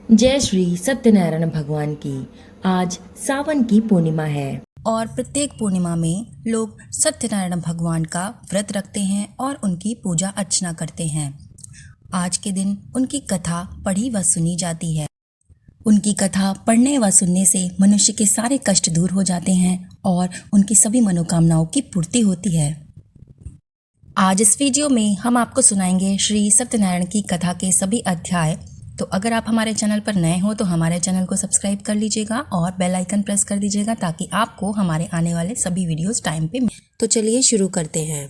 जय श्री सत्यनारायण भगवान की। आज सावन की पूर्णिमा है और प्रत्येक पूर्णिमा में लोग सत्यनारायण भगवान का व्रत रखते हैं और उनकी पूजा अर्चना करते हैं। आज के दिन उनकी कथा पढ़ी व सुनी जाती है। उनकी कथा पढ़ने व सुनने से मनुष्य के सारे कष्ट दूर हो जाते हैं और उनकी सभी मनोकामनाओं की पूर्ति होती है। आज इस वीडियो में हम आपको सुनाएंगे श्री सत्यनारायण की कथा के सभी अध्याय। तो अगर आप हमारे चैनल पर नए हो तो हमारे चैनल को सब्सक्राइब कर लीजिएगा और बेल आइकन प्रेस कर दीजिएगा ताकि आपको हमारे आने वाले सभी वीडियोस टाइम पे तो चलिए शुरू करते हैं।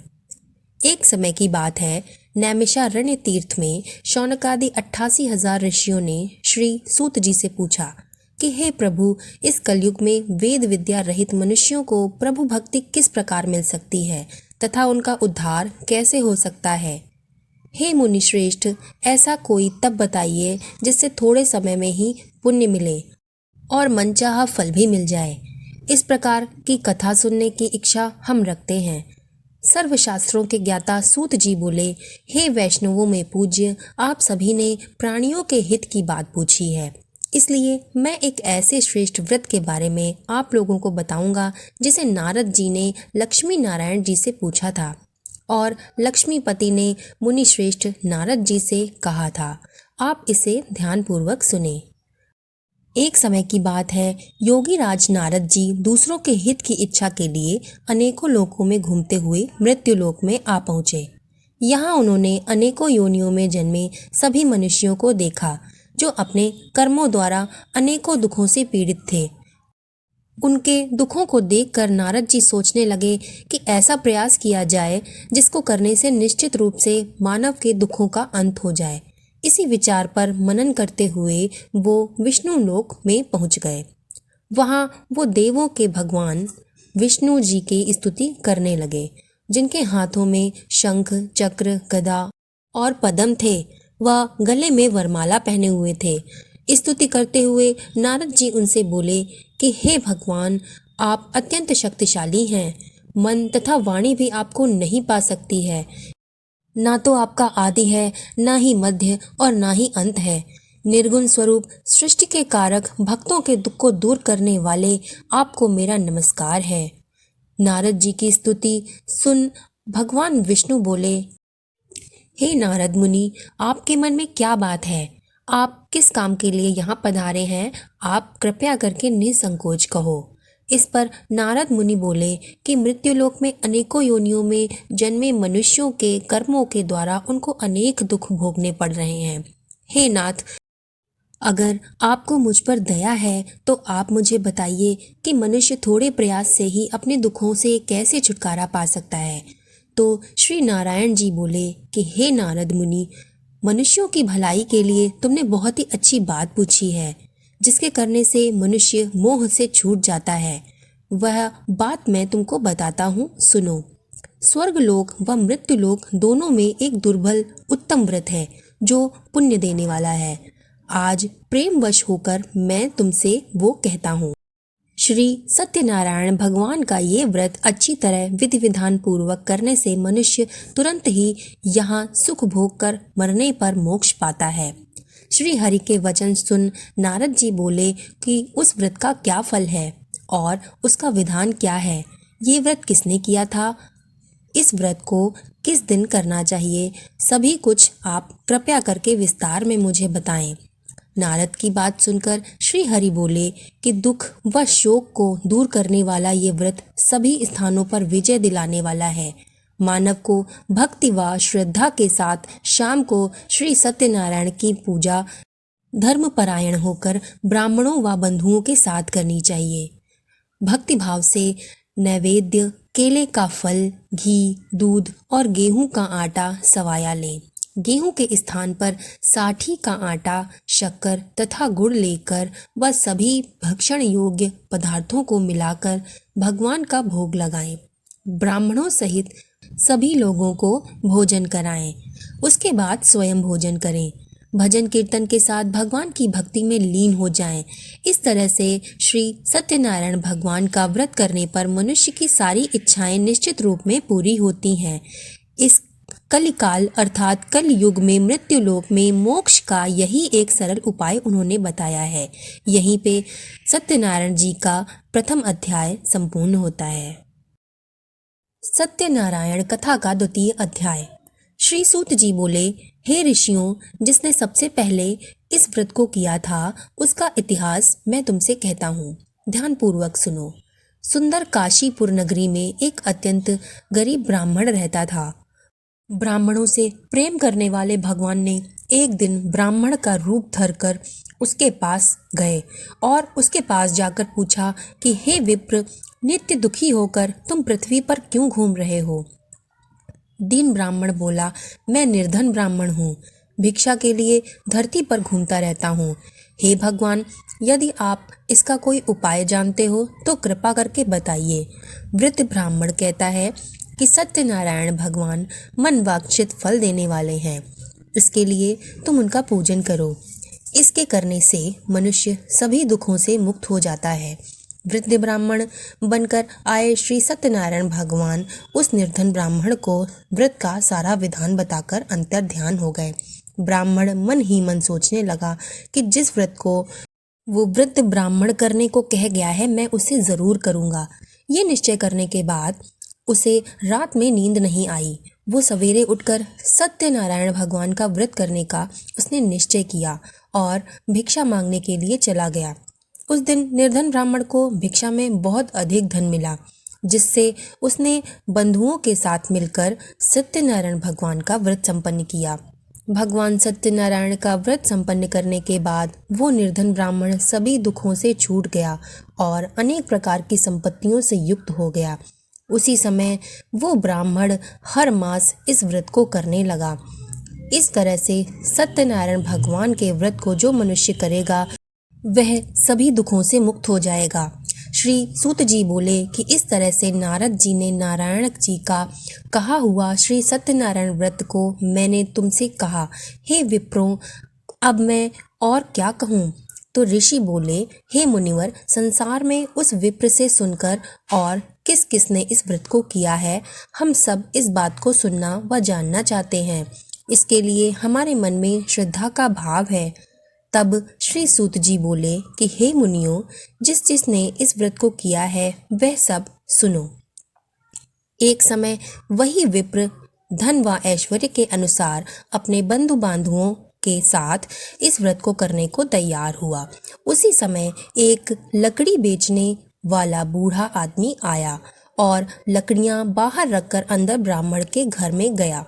एक समय की बात है, नैमिषारण्य तीर्थ में शौनकादि 88,000 ऋषियों ने श्री सूत जी से पूछा कि हे प्रभु, इस कलयुग में वेद विद्या रहित मनुष्यों को प्रभु भक्ति किस प्रकार मिल सकती है तथा उनका उद्धार कैसे हो सकता है। हे मुनि श्रेष्ठ, ऐसा कोई तब बताइए जिससे थोड़े समय में ही पुण्य मिले और मनचाहा फल भी मिल जाए। इस प्रकार की कथा सुनने की इच्छा हम रखते हैं। सर्वशास्त्रों के ज्ञाता सूत जी बोले, हे वैष्णवों में पूज्य, आप सभी ने प्राणियों के हित की बात पूछी है, इसलिए मैं एक ऐसे श्रेष्ठ व्रत के बारे में आप लोगों को बताऊंगा जिसे नारद जी ने लक्ष्मी नारायण जी से पूछा था और लक्ष्मीपति ने मुनि श्रेष्ठ नारद जी से कहा था। आप इसे ध्यानपूर्वक सुने। एक समय की बात है, योगी राज नारद जी दूसरों के हित की इच्छा के लिए अनेकों लोकों में घूमते हुए मृत्युलोक में आ पहुँचे। यहाँ उन्होंने अनेकों योनियों में जन्मे सभी मनुष्यों को देखा जो अपने कर्मों द्वारा अनेकों दुखों से पीड़ित थे। उनके दुखों को देखकर नारद जी सोचने लगे कि ऐसा प्रयास किया जाए जिसको करने से निश्चित रूप से मानव के दुखों का अंत हो जाए। इसी विचार पर मनन करते हुए वो विष्णु लोक में पहुंच गए। वहां वो देवों के भगवान विष्णु जी की स्तुति करने लगे, जिनके हाथों में शंख, चक्र, गदा और पद्म थे। वह गले में वरमाला पहने हुए थे। स्तुति करते हुए नारद जी उनसे बोले कि हे भगवान, आप अत्यंत शक्तिशाली हैं। मन तथा वाणी भी आपको नहीं पा सकती है। ना तो आपका आदि है, ना ही मध्य और ना ही अंत है। निर्गुण स्वरूप सृष्टि के कारक, भक्तों के दुख को दूर करने वाले आपको मेरा नमस्कार है। नारद जी की स्तुति सुन भगवान विष्णु बोले, हे नारद मुनि, आपके मन में क्या बात है? आप किस काम के लिए यहाँ पधारे हैं? आप कृपया करके निसंकोच कहो। इस पर नारद मुनि बोले कि मृत्युलोक में अनेकों योनियों में जन्मे मनुष्यों के कर्मों के द्वारा उनको अनेक दुख भोगने पड़ रहे हैं। हे नाथ, अगर आपको मुझ पर दया है तो आप मुझे बताइए कि मनुष्य थोड़े प्रयास से ही अपने दुखों से कैसे छुटकारा पा सकता है। तो श्री नारायण जी बोले कि हे नारद मुनि, मनुष्यों की भलाई के लिए तुमने बहुत ही अच्छी बात पूछी है, जिसके करने से मनुष्य मोह से छूट जाता है। वह बात मैं तुमको बताता हूँ, सुनो। स्वर्गलोक व मृत्युलोक दोनों में एक दुर्बल उत्तम व्रत है जो पुण्य देने वाला है। आज प्रेमवश होकर मैं तुमसे वो कहता हूँ। श्री सत्यनारायण भगवान का ये व्रत अच्छी तरह विधि विधान पूर्वक करने से मनुष्य तुरंत ही यहाँ सुख भोग कर मरने पर मोक्ष पाता है। श्री हरि के वचन सुन नारद जी बोले कि उस व्रत का क्या फल है और उसका विधान क्या है। ये व्रत किसने किया था? इस व्रत को किस दिन करना चाहिए? सभी कुछ आप कृपया करके विस्तार में मुझे बताएं। नारद की बात सुनकर श्री हरि बोले कि दुख व शोक को दूर करने वाला ये व्रत सभी स्थानों पर विजय दिलाने वाला है। मानव को भक्ति व श्रद्धा के साथ शाम को श्री सत्यनारायण की पूजा धर्मपरायण होकर ब्राह्मणों व बंधुओं के साथ करनी चाहिए। भक्ति भाव से नैवेद्य, केले का फल, घी, दूध और गेहूं का आटा सवाया लें। गेहूं के स्थान पर साठी का आटा, शक्कर तथा गुड़ लेकर वह सभी भक्षण योग्य पदार्थों को मिलाकर भगवान का भोग लगाएं। ब्राह्मणों सहित सभी लोगों को भोजन कराएं। उसके बाद स्वयं भोजन करें। भजन कीर्तन के साथ भगवान की भक्ति में लीन हो जाएं। इस तरह से श्री सत्यनारायण भगवान का व्रत करने पर मनुष्य की सारी इच्छाएं निश्चित रूप में पूरी होती हैं। इस कलिकाल अर्थात कल युग में मृत्यु लोक में मोक्ष का यही एक सरल उपाय उन्होंने बताया है। यहीं पे सत्यनारायण जी का प्रथम अध्याय संपूर्ण होता है। सत्यनारायण कथा का द्वितीय अध्याय। श्री सूत जी बोले, हे ऋषियों, जिसने सबसे पहले इस व्रत को किया था उसका इतिहास मैं तुमसे कहता हूँ, ध्यानपूर्वक सुनो। सुंदर काशीपुर नगरी में एक अत्यंत गरीब ब्राह्मण रहता था। ब्राह्मणों से प्रेम करने वाले भगवान ने एक दिन ब्राह्मण का रूप धरकर उसके पास गए और उसके पास जाकर पूछा कि हे विप्र, नित्य दुखी होकर तुम पृथ्वी पर क्यों घूम रहे हो? दीन ब्राह्मण बोला, मैं निर्धन ब्राह्मण हूँ, भिक्षा के लिए धरती पर घूमता रहता हूँ। हे भगवान, यदि आप इसका कोई उपाय जानते हो तो कृपा करके बताइए। वृद्ध ब्राह्मण कहता है कि सत्यनारायण भगवान मन वांछित फल देने वाले हैं, इसके लिए तुम उनका पूजन करो। इसके करने से मनुष्य सभी दुखों से मुक्त हो जाता है। वृद्ध ब्राह्मण बनकर आए श्री सत्यनारायण भगवान उस निर्धन ब्राह्मण को व्रत का सारा विधान बताकर अंतर ध्यान हो गए। ब्राह्मण मन ही मन सोचने लगा कि जिस व्रत को वो वृद्ध ब्राह्मण करने को कह गया है मैं उसे जरूर करूँगा। ये निश्चय करने के बाद उसे रात में नींद नहीं आई। वो सवेरे उठकर सत्यनारायण भगवान का व्रत करने का उसने निश्चय किया और भिक्षा मांगने के लिए चला गया। उस दिन निर्धन ब्राह्मण को भिक्षा में बहुत अधिक धन मिला, जिससे उसने बंधुओं के साथ मिलकर सत्यनारायण भगवान का व्रत संपन्न किया। भगवान सत्यनारायण का व्रत संपन्न करने के बाद वो निर्धन ब्राह्मण सभी दुखों से छूट गया और अनेक प्रकार की संपत्तियों से युक्त हो गया। उसी समय वो ब्राह्मण हर मास इस व्रत को करने लगा। इस तरह से सत्यनारायण भगवान के व्रत को जो मनुष्य करेगा वह सभी दुखों से मुक्त हो जाएगा। श्री सूत जी बोले कि इस तरह से नारद जी ने नारायण जी का कहा हुआ श्री सत्यनारायण व्रत को मैंने तुमसे कहा। हे विप्रों, अब मैं और क्या कहूँ? तो ऋषि बोले, हे मुनिवर, संसार में उस विप्र से सुनकर और किस किसने इस व्रत को किया है, हम सब इस बात को सुनना व जानना चाहते हैं। इसके लिए हमारे मन में श्रद्धा का भाव है। तब श्री सूत जी बोले कि हे मुनियों, जिस जिसने इस व्रत को किया है वह सब सुनो। एक समय वही विप्र धन व ऐश्वर्य के अनुसार अपने बंधु बांधुओं के साथ इस व्रत को करने को तैयार हुआ। उसी समय एक लकड़ी बेचने वाला बूढ़ा आदमी आया और लकड़ियां बाहर रखकर अंदर ब्राह्मण के घर में गया।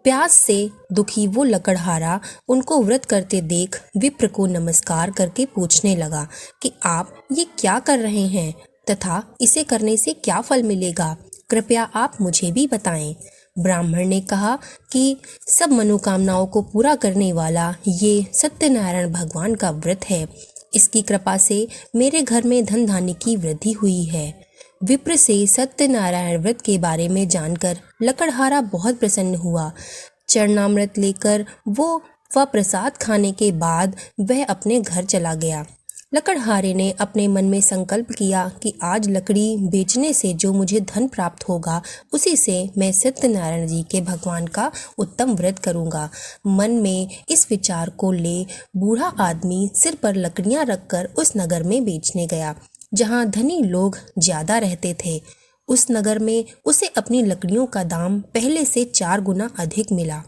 प्यास से दुखी वो लकड़हारा उनको व्रत करते देख विप्र को नमस्कार करके पूछने लगा कि आप ये क्या कर रहे हैं तथा इसे करने से क्या फल मिलेगा, कृपया आप मुझे भी बताएं। ब्राह्मण ने कहा कि सब मनोकामनाओं को पूरा करने वाला ये सत्यनारायण भगवान का व्रत है। इसकी कृपा से मेरे घर में धन धान्य की वृद्धि हुई है। विप्र से सत्यनारायण व्रत के बारे में जानकर लकड़हारा बहुत प्रसन्न हुआ। चरणामृत लेकर वो व प्रसाद खाने के बाद वह अपने घर चला गया। लकड़हारे ने अपने मन में संकल्प किया कि आज लकड़ी बेचने से जो मुझे धन प्राप्त होगा उसी से मैं सत्यनारायण जी के भगवान का उत्तम व्रत करूंगा। मन में इस विचार को ले बूढ़ा आदमी सिर पर लकड़ियां रखकर उस नगर में बेचने गया जहां धनी लोग ज्यादा रहते थे। उस नगर में उसे अपनी लकड़ियों का दाम पहले से 4 गुना अधिक मिला।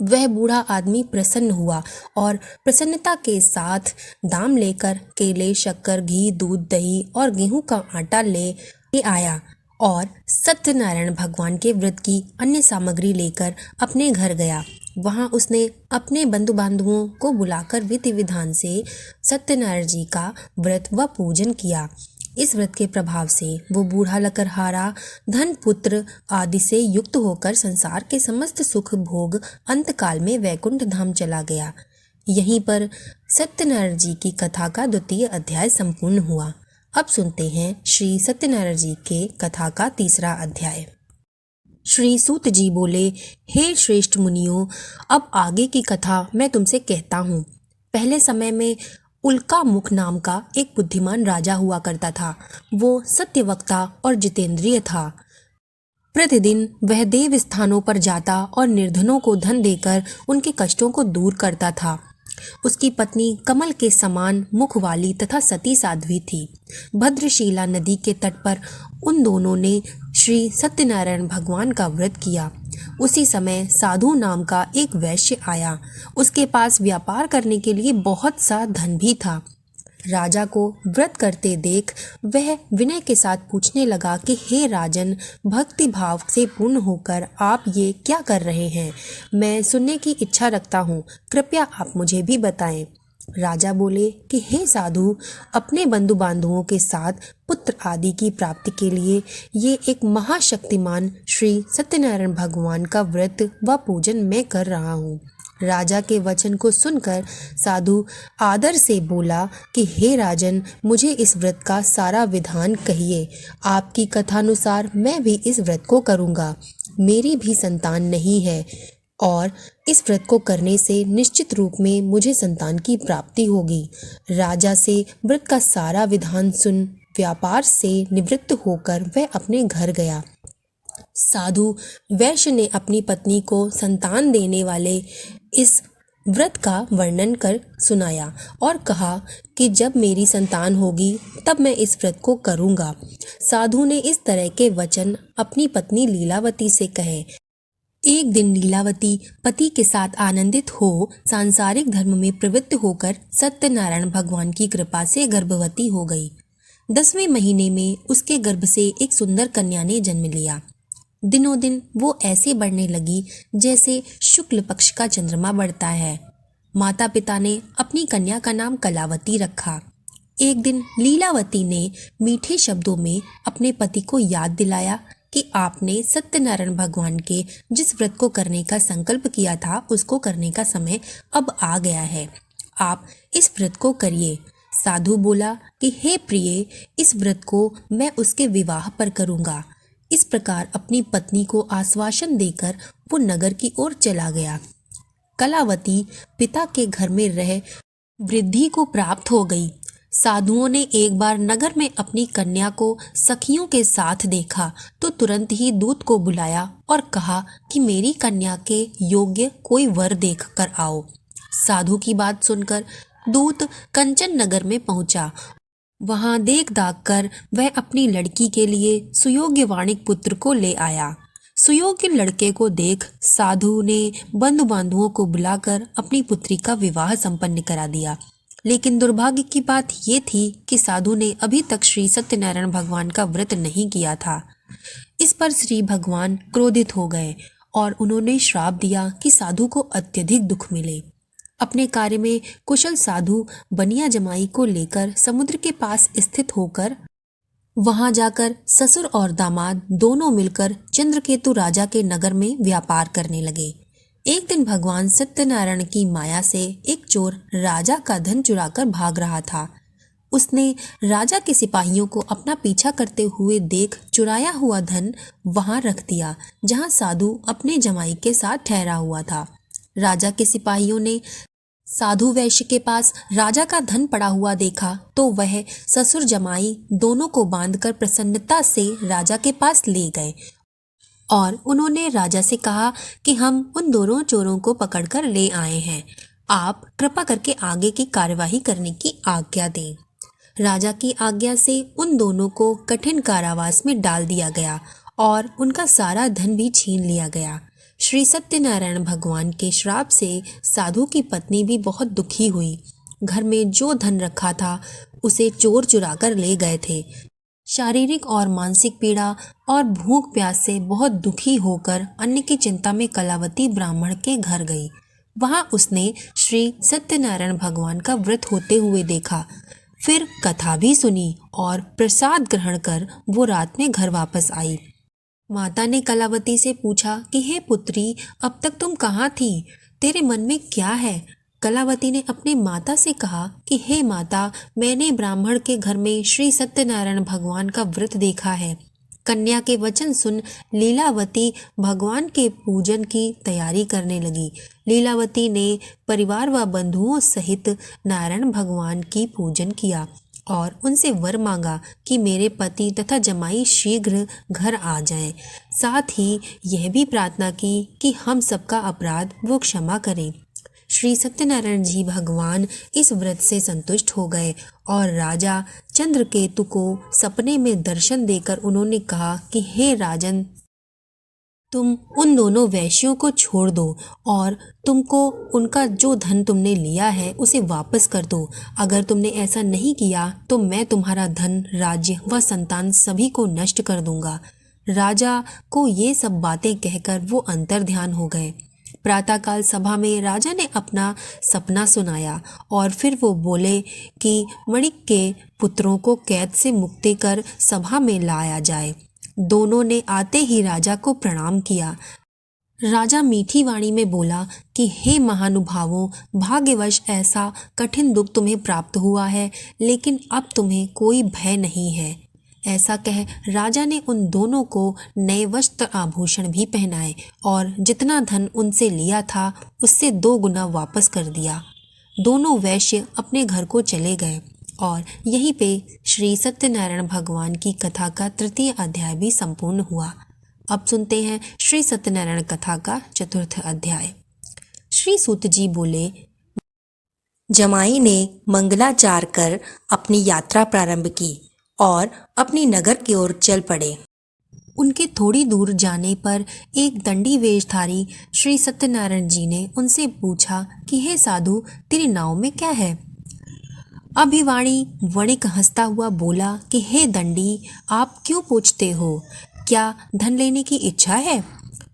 वह बूढ़ा आदमी प्रसन्न हुआ और प्रसन्नता के साथ दाम लेकर केले, शक्कर, घी, दूध, दही और गेहूं का आटा ले आया और सत्यनारायण भगवान के व्रत की अन्य सामग्री लेकर अपने घर गया। वहां उसने अपने बंधु बांधवों को बुलाकर विधि विधान से सत्यनारायण जी का व्रत व पूजन किया। इस व्रत के प्रभाव से वो बूढ़ा लकड़हारा धन, पुत्र आदि से युक्त होकर संसार के समस्त सुख भोग अंतकाल में वैकुंठ धाम चला गया। यहीं पर सत्यनारायण जी की कथा का द्वितीय अध्याय संपूर्ण हुआ। अब सुनते हैं श्री सत्यनारायण जी के कथा का तीसरा अध्याय। श्री सूत जी बोले, हे श्रेष्ठ मुनियों, अब आगे की कथा मैं तुमसे कहता हूँ। पहले समय में उल्का मुख नाम का एक बुद्धिमान राजा हुआ करता था। वो सत्यवक्ता और जितेंद्रिय था। प्रतिदिन वह देव स्थानों पर जाता और निर्धनों को धन देकर उनके कष्टों को दूर करता था। उसकी पत्नी कमल के समान मुख वाली तथा सती साध्वी थी। भद्रशीला नदी के तट पर उन दोनों ने श्री सत्यनारायण भगवान का व्रत किया। उसी समय साधु नाम का एक वैश्य आया। उसके पास व्यापार करने के लिए बहुत सा धन भी था। राजा को व्रत करते देख वह विनय के साथ पूछने लगा कि हे राजन, भक्ति भाव से पूर्ण होकर आप ये क्या कर रहे हैं? मैं सुनने की इच्छा रखता हूँ, कृपया आप मुझे भी बताएं। राजा बोले कि हे साधु, अपने बंधु बांधवों के साथ पुत्र आदि की प्राप्ति के लिए ये एक महाशक्तिमान श्री सत्यनारायण भगवान का व्रत व पूजन मैं कर रहा हूँ। राजा के वचन को सुनकर साधु आदर से बोला कि हे राजन, मुझे इस व्रत का सारा विधान कहिए। आपकी कथानुसार मैं भी इस व्रत को करूँगा। मेरी भी संतान नहीं है और इस व्रत को करने से निश्चित रूप में मुझे संतान की प्राप्ति होगी। राजा से व्रत का सारा विधान सुन व्यापार से निवृत्त होकर वह अपने घर गया। साधु वैश्य ने अपनी पत्नी को संतान देने वाले इस व्रत का वर्णन कर सुनाया और कहा कि जब मेरी संतान होगी तब मैं इस व्रत को करूँगा। साधु ने इस तरह के वचन अपनी पत्नी लीलावती से कहे। एक दिन लीलावती पति के साथ आनंदित हो सांसारिक धर्म में प्रवृत्त होकर सत्यनारायण भगवान की कृपा से गर्भवती हो गई। 10वें महीने में उसके गर्भ से एक सुंदर कन्या ने जन्म लिया। दिनों दिन वो ऐसे बढ़ने लगी जैसे शुक्ल पक्ष का चंद्रमा बढ़ता है। माता पिता ने अपनी कन्या का नाम कलावती रखा। एक दिन लीलावती ने मीठे शब्दों में अपने पति को याद दिलाया कि आपने सत्यनारायण भगवान के जिस व्रत को करने का संकल्प किया था उसको करने का समय अब आ गया है। आप इस व्रत को करिए। साधु बोला कि हे प्रिय, इस व्रत को मैं उसके विवाह पर करूँगा। इस प्रकार अपनी पत्नी को आश्वासन देकर वो नगर की ओर चला गया। कलावती पिता के घर में रह वृद्धि को प्राप्त हो गई। साधुओं ने एक बार नगर में अपनी कन्या को सखियों के साथ देखा तो तुरंत ही दूत को बुलाया और कहा कि मेरी कन्या के योग्य कोई वर देख कर आओ। साधु की बात सुनकर दूत कंचन नगर में पहुंचा। वहां देख दाख कर वह अपनी लड़की के लिए सुयोग्य वाणिक पुत्र को ले आया। सुयोग्य लड़के को देख साधु ने बंधु बांधुओं को बुलाकर अपनी पुत्री का विवाह संपन्न करा दिया। लेकिन दुर्भाग्य की बात ये थी कि साधु ने अभी तक श्री सत्यनारायण भगवान का व्रत नहीं किया था। इस पर श्री भगवान क्रोधित हो गए और उन्होंने श्राप दिया कि साधु को अत्यधिक दुख मिले। अपने कार्य में कुशल साधु बनिया जमाई को लेकर समुद्र के पास स्थित होकर वहां जाकर ससुर और दामाद दोनों मिलकर चंद्रकेतु राजा के नगर में व्यापार करने लगे। एक दिन भगवान सत्यनारायण की माया से एक चोर राजा का धन चुराकर भाग रहा था। उसने राजा के सिपाहियों को अपना पीछा करते हुए देख चुराया हुआ धन वहां रख दिया जहां साधु अपने जमाई के साथ ठहरा हुआ था। राजा के सिपाहियों ने साधु वैश्य के पास राजा का धन पड़ा हुआ देखा तो वह ससुर जमाई दोनों को बांधकर प्रसन्नता से राजा के पास ले गए और उन्होंने राजा से कहा कि हम उन दोनों चोरों को पकड़कर ले आए हैं, आप कृपा करके आगे की कार्यवाही करने की आज्ञा दें। राजा की आज्ञा से उन दोनों को कठिन कारावास में डाल दिया गया और उनका सारा धन भी छीन लिया गया। श्री सत्यनारायण भगवान के श्राप से साधु की पत्नी भी बहुत दुखी हुई। घर में जो धन रखा था उसे चोर चुरा कर ले गए थे। शारीरिक और मानसिक पीड़ा और भूख प्यास से बहुत दुखी होकर अन्न की चिंता में कलावती ब्राह्मण के घर गई। वहां उसने श्री सत्यनारायण भगवान का व्रत होते हुए देखा। फिर कथा भी सुनी और प्रसाद ग्रहण कर वो रात में घर वापस आई। माता ने कलावती से पूछा कि हे पुत्री, अब तक तुम कहाँ थी? तेरे मन में क्या है? कलावती ने अपने माता से कहा कि हे माता, मैंने ब्राह्मण के घर में श्री सत्यनारायण भगवान का व्रत देखा है। कन्या के वचन सुन लीलावती भगवान के पूजन की तैयारी करने लगी। लीलावती ने परिवार व बंधुओं सहित नारायण भगवान की पूजन किया। और उनसे वर मांगा कि मेरे पति तथा जमाई शीघ्र घर आ जाएं। साथ ही यह भी प्रार्थना की कि हम सबका अपराध वो क्षमा करें। श्री सत्यनारायण जी भगवान इस व्रत से संतुष्ट हो गए और राजा चंद्रकेतु को सपने में दर्शन देकर उन्होंने कहा कि हे राजन, तुम उन दोनों वैश्यों को छोड़ दो और तुमको उनका जो धन तुमने लिया है उसे वापस कर दो। अगर तुमने ऐसा नहीं किया तो मैं तुम्हारा धन, राज्य व संतान सभी को नष्ट कर दूंगा। राजा को ये सब बातें कहकर वो अंतर्ध्यान हो गए। प्रातःकाल सभा में राजा ने अपना सपना सुनाया और फिर वो बोले कि मणिक के पुत्रों को कैद से मुक्ति कर सभा में लाया जाए। दोनों ने आते ही राजा को प्रणाम किया। राजा मीठी वाणी में बोला कि हे महानुभावों, भाग्यवश ऐसा कठिन दुख तुम्हें प्राप्त हुआ है, लेकिन अब तुम्हें कोई भय नहीं है। ऐसा कह राजा ने उन दोनों को नए वस्त्र आभूषण भी पहनाए और जितना धन उनसे लिया था उससे 2 गुना वापस कर दिया। दोनों वैश्य अपने घर को चले गए और यहीं पे श्री सत्यनारायण भगवान की कथा का 3य अध्याय भी संपूर्ण हुआ। अब सुनते हैं श्री सत्यनारायण कथा का 4th अध्याय। श्री सूत जी बोले, जमाई ने मंगलाचार कर अपनी यात्रा प्रारंभ की और अपनी नगर की ओर चल पड़े। उनके थोड़ी दूर जाने पर एक दंडी वेशधारी श्री सत्यनारायण जी ने उनसे पूछा कि हे साधु, तेरी नाव में क्या है? अभिवाणी वणिक हंसता हुआ बोला कि हे दंडी, आप क्यों पूछते हो? क्या धन लेने की इच्छा है?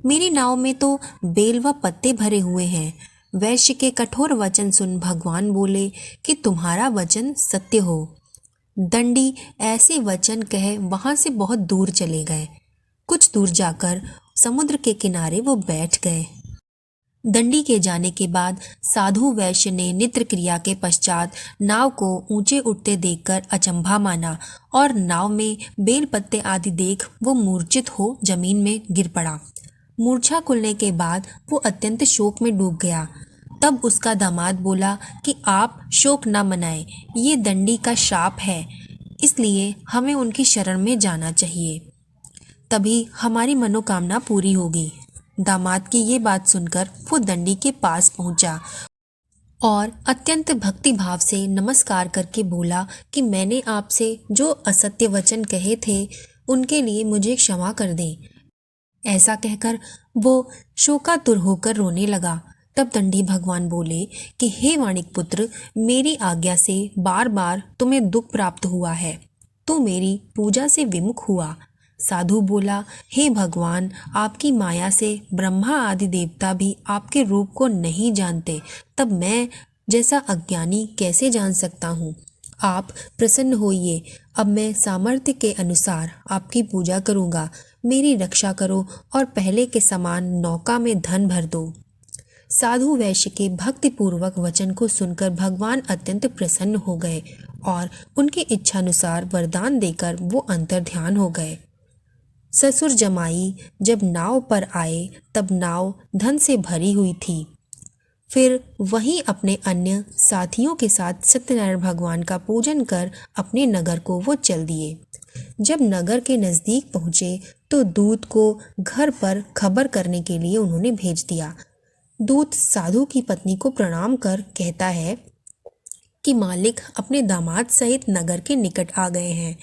मेरी नाव में तो बेल व पत्ते भरे हुए हैं। वैश्य के कठोर वचन सुन भगवान बोले कि तुम्हारा वचन सत्य हो। दंडी ऐसे वचन कह वहां से बहुत दूर चले गए। कुछ दूर जाकर समुद्र के किनारे वो बैठ गए। दंडी के जाने के बाद साधु वैश्य ने नित्य क्रिया के पश्चात नाव को ऊंचे उठते देखकर अचंभा माना और नाव में बेल पत्ते आदि देख वो मूर्छित हो जमीन में गिर पड़ा। मूर्छा खुलने के बाद वो अत्यंत शोक में डूब गया। तब उसका दामाद बोला कि आप शोक न मनाएं, ये दंडी का शाप है, इसलिए हमें उनकी शरण में जाना चाहिए, तभी हमारी मनोकामना पूरी होगी। दामाद की ये बात सुनकर वो दंडी के पास पहुंचा और अत्यंत भक्ति भाव से नमस्कार करके बोला कि मैंने आपसे जो असत्य वचन कहे थे उनके लिए मुझे क्षमा कर दें। ऐसा कहकर वो शोकातुर होकर रोने लगा। तब दंडी भगवान बोले कि हे वाणिक पुत्र, मेरी आज्ञा से बार बार तुम्हें दुख प्राप्त हुआ है, तो मेरी पूजा से विमुख हुआ। साधु बोला, हे भगवान, आपकी माया से ब्रह्मा आदि देवता भी आपके रूप को नहीं जानते, तब मैं जैसा अज्ञानी कैसे जान सकता हूँ। आप प्रसन्न होइए, अब मैं सामर्थ्य के अनुसार आपकी पूजा करूँगा। मेरी रक्षा करो और पहले के समान नौका में धन भर दो। साधु वैश्य के भक्तिपूर्वक वचन को सुनकर भगवान अत्यंत प्रसन्न हो गए और उनकी इच्छानुसार वरदान देकर वो अंतर्ध्यान हो गए। ससुर जमाई जब नाव पर आए तब नाव धन से भरी हुई थी। फिर वहीं अपने अन्य साथियों के साथ सत्यनारायण भगवान का पूजन कर अपने नगर को वो चल दिए। जब नगर के नज़दीक पहुँचे तो दूत को घर पर खबर करने के लिए उन्होंने भेज दिया। दूत साधु की पत्नी को प्रणाम कर कहता है कि मालिक अपने दामाद सहित नगर के निकट आ गए हैं।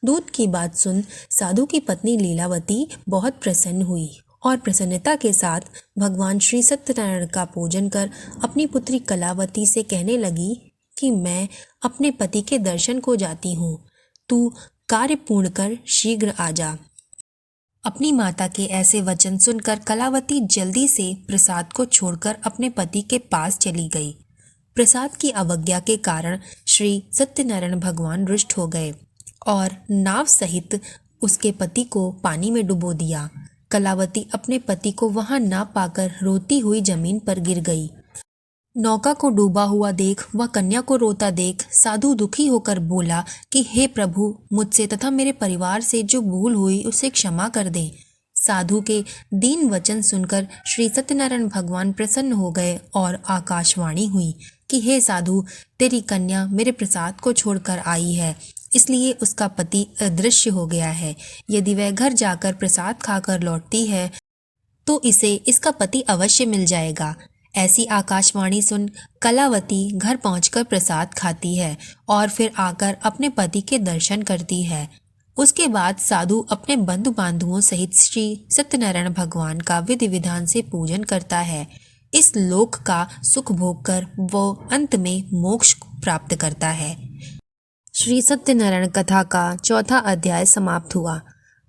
दूत की बात सुन साधु की पत्नी लीलावती बहुत प्रसन्न हुई और प्रसन्नता के साथ भगवान श्री सत्यनारायण का पूजन कर अपनी पुत्री कलावती से कहने लगी कि मैं अपने पति के दर्शन को जाती हूँ, तू कार्य पूर्ण कर शीघ्र आ जा। अपनी माता के ऐसे वचन सुनकर कलावती जल्दी से प्रसाद को छोड़कर अपने पति के पास चली गई। प्रसाद की अवज्ञा के कारण श्री सत्यनारायण भगवान रुष्ट हो गए और नाव सहित उसके पति को पानी में डुबो दिया। कलावती अपने पति को वहां ना पाकर रोती हुई जमीन पर गिर गई। नौका को डूबा हुआ देख व कन्या को रोता देख साधु दुखी होकर बोला कि हे प्रभु, मुझसे तथा मेरे परिवार से जो भूल हुई उसे क्षमा कर दें। साधु के दीन वचन सुनकर श्री सत्यनारायण भगवान प्रसन्न हो गए और आकाशवाणी हुई कि हे साधु, तेरी कन्या मेरे प्रसाद को छोड़कर आई है, इसलिए उसका पति अदृश्य हो गया है। यदि वह घर जाकर प्रसाद खाकर लौटती है तो इसे इसका पति अवश्य मिल जाएगा। ऐसी आकाशवाणी सुन कलावती घर पहुंचकर प्रसाद खाती है और फिर आकर अपने पति के दर्शन करती है। उसके बाद साधु अपने बंधु बांधवों सहित श्री सत्यनारायण भगवान का विधि विधान से पूजन करता है। इस लोक का सुख भोग कर वो अंत में मोक्ष प्राप्त करता है। श्री सत्यनारायण कथा का चौथा अध्याय समाप्त हुआ।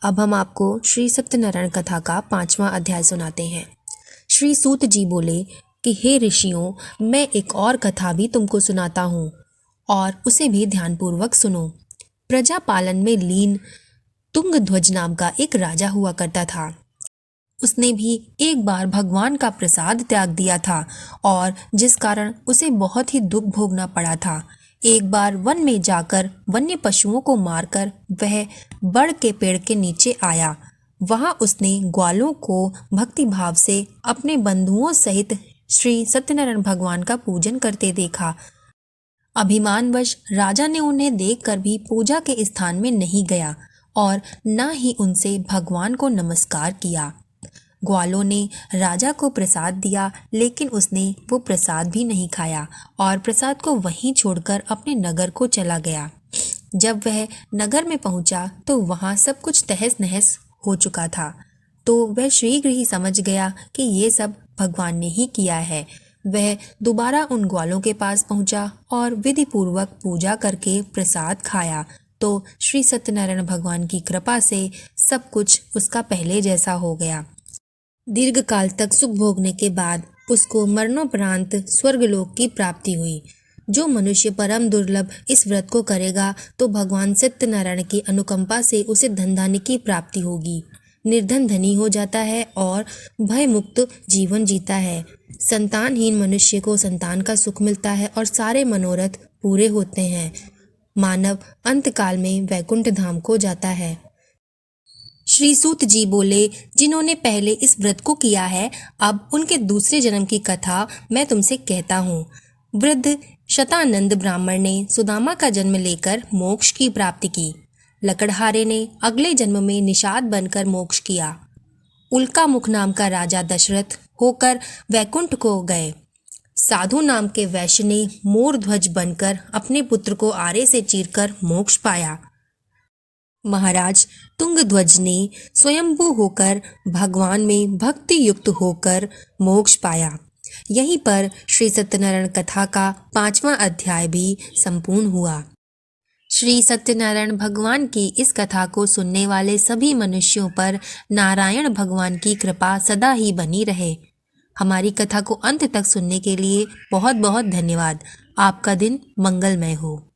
अब हम आपको श्री सत्यनारायण कथा का 5वां अध्याय सुनाते हैं। श्री सूत जी बोले कि हे ऋषियों, मैं एक और कथा भी तुमको सुनाता हूँ और उसे भी ध्यानपूर्वक सुनो। प्रजा पालन में लीन तुंगध्वज नाम का एक राजा हुआ करता था। उसने भी एक बार भगवान का प्रसाद त्याग दिया था और जिस कारण उसे बहुत ही दुख भोगना पड़ा था। एक बार वन में जाकर वन्य पशुओं को मारकर वह बड़ के पेड़ के नीचे आया। वहां उसने ग्वालों को भक्ति भाव से अपने बंधुओं सहित श्री सत्यनारायण भगवान का पूजन करते देखा। अभिमानवश राजा ने उन्हें देखकर भी पूजा के स्थान में नहीं गया और न ही उनसे भगवान को नमस्कार किया। ग्वालों ने राजा को प्रसाद दिया, लेकिन उसने वो प्रसाद भी नहीं खाया और प्रसाद को वहीं छोड़कर अपने नगर को चला गया। जब वह नगर में पहुंचा तो वहां सब कुछ तहस नहस हो चुका था। तो वह शीघ्र ही समझ गया कि ये सब भगवान ने ही किया है। वह दोबारा उन ग्वालों के पास पहुंचा और विधि पूर्वक पूजा करके प्रसाद खाया तो श्री सत्यनारायण भगवान की कृपा से सब कुछ उसका पहले जैसा हो गया। दीर्घ काल तक सुख भोगने के बाद उसको मरणोपरांत स्वर्गलोक की प्राप्ति हुई। जो मनुष्य परम दुर्लभ इस व्रत को करेगा तो भगवान सत्यनारायण की अनुकंपा से उसे धन धान्य की प्राप्ति होगी। निर्धन धनी हो जाता है और भय मुक्त जीवन जीता है। संतानहीन मनुष्य को संतान का सुख मिलता है और सारे मनोरथ पूरे होते हैं। मानव अंतकाल में वैकुंठ धाम को जाता है। श्री सूत जी बोले, जिन्होंने पहले इस व्रत को किया है, अब उनके दूसरे जन्म की कथा मैं तुमसे कहता हूँ। वृद्ध शतानंद ब्राह्मण ने सुदामा का जन्म लेकर मोक्ष की प्राप्ति की। लकड़हारे ने अगले जन्म में निषाद बनकर मोक्ष किया। उल्का मुख नाम का राजा दशरथ होकर वैकुंठ को गए। साधु नाम के वैश्य ने मोर ध्वज बनकर अपने पुत्र को आरे से चीरकर मोक्ष पाया। महाराज तुंगध्वज ने स्वयंभू होकर भगवान में भक्ति युक्त होकर मोक्ष पाया। यहीं पर श्री सत्यनारायण कथा का 5वां अध्याय भी संपूर्ण हुआ। श्री सत्यनारायण भगवान की इस कथा को सुनने वाले सभी मनुष्यों पर नारायण भगवान की कृपा सदा ही बनी रहे। हमारी कथा को अंत तक सुनने के लिए बहुत बहुत धन्यवाद। आपका दिन मंगलमय हो।